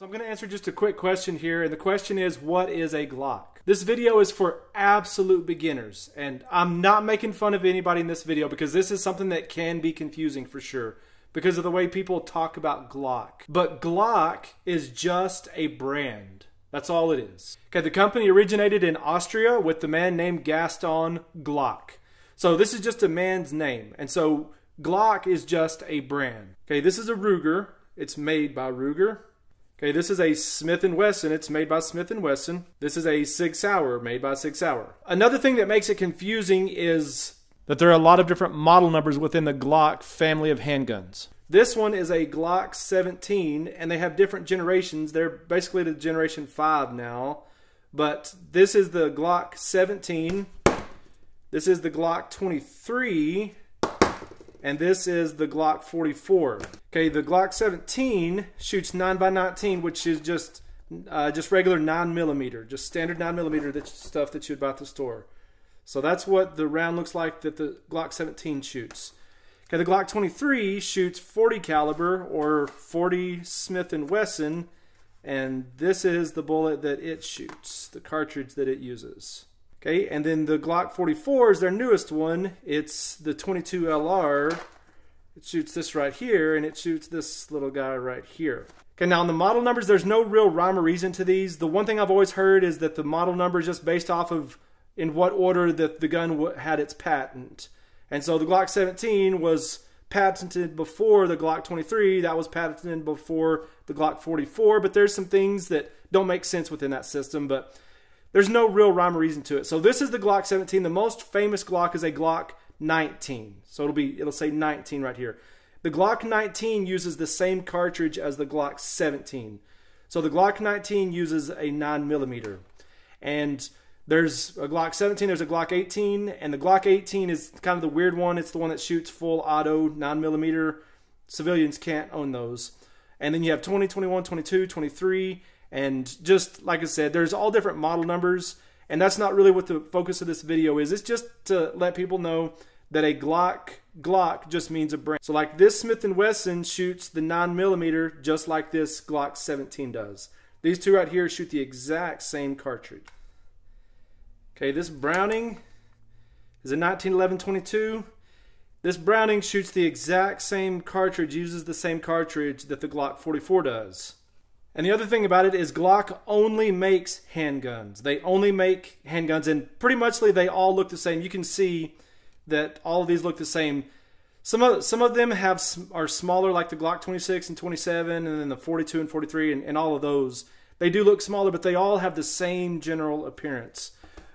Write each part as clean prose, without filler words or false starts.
So I'm going to answer just a quick question here, and the question is, what is a Glock? This video is for absolute beginners, and I'm not making fun of anybody in this video because this is something that can be confusing for sure because of the way people talk about Glock. But Glock is just a brand. That's all it is. Okay, the company originated in Austria with the man named Gaston Glock. So this is just a man's name, and so Glock is just a brand. Okay, this is a Ruger. It's made by Ruger. Okay, this is a Smith & Wesson. It's made by Smith & Wesson. This is a Sig Sauer, made by Sig Sauer. Another thing that makes it confusing is that there are a lot of different model numbers within the Glock family of handguns. This one is a Glock 17, and they have different generations. They're basically to generation 5 now. But this is the Glock 17. This is the Glock 23. And this is the Glock 44. Okay, the Glock 17 shoots 9x19, which is just regular 9mm, just standard 9mm stuff that you'd buy at the store. So that's what the round looks like that the Glock 17 shoots. Okay, the Glock 23 shoots 40 caliber or 40 Smith & Wesson, and this is the bullet that it shoots, the cartridge that it uses. Okay, and then the Glock 44 is their newest one. It's the 22 LR. It shoots this right here, and it shoots this little guy right here. Okay, now on the model numbers, there's no real rhyme or reason to these. The one thing I've always heard is that the model number is just based off of in what order that the gun had its patent. And so the Glock 17 was patented before the Glock 23. That was patented before the Glock 44. But there's some things that don't make sense within that system. But there's no real rhyme or reason to it. So this is the Glock 17. The most famous Glock is a Glock 19. So it'll say 19 right here. The Glock 19 uses the same cartridge as the Glock 17. So the Glock 19 uses a 9mm. And there's a Glock 17, there's a Glock 18, and the Glock 18 is kind of the weird one. It's the one that shoots full auto 9mm. Civilians can't own those. And then you have 20, 21, 22, 23, and just like I said, there's all different model numbers, and that's not really what the focus of this video is. It's just to let people know that a Glock just means a brand. So like this Smith & Wesson shoots the 9mm just like this Glock 17 does. These two right here shoot the exact same cartridge. Okay, this Browning is a 1911-22. This Browning shoots the exact same cartridge, uses the same cartridge that the Glock 44 does. And the other thing about it is Glock only makes handguns. They only make handguns, and pretty much they all look the same. You can see that all of these look the same. Some of them are smaller, like the Glock 26 and 27, and then the 42 and 43, and all of those. They do look smaller, but they all have the same general appearance.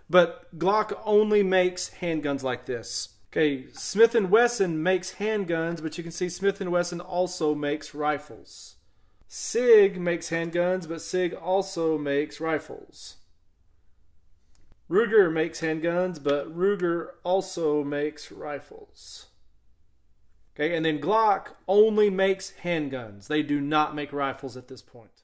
But Glock only makes handguns like this. Okay, Smith & Wesson makes handguns, but you can see Smith & Wesson also makes rifles. Sig makes handguns, but Sig also makes rifles. Ruger makes handguns, but Ruger also makes rifles. Okay, and then Glock only makes handguns. They do not make rifles at this point.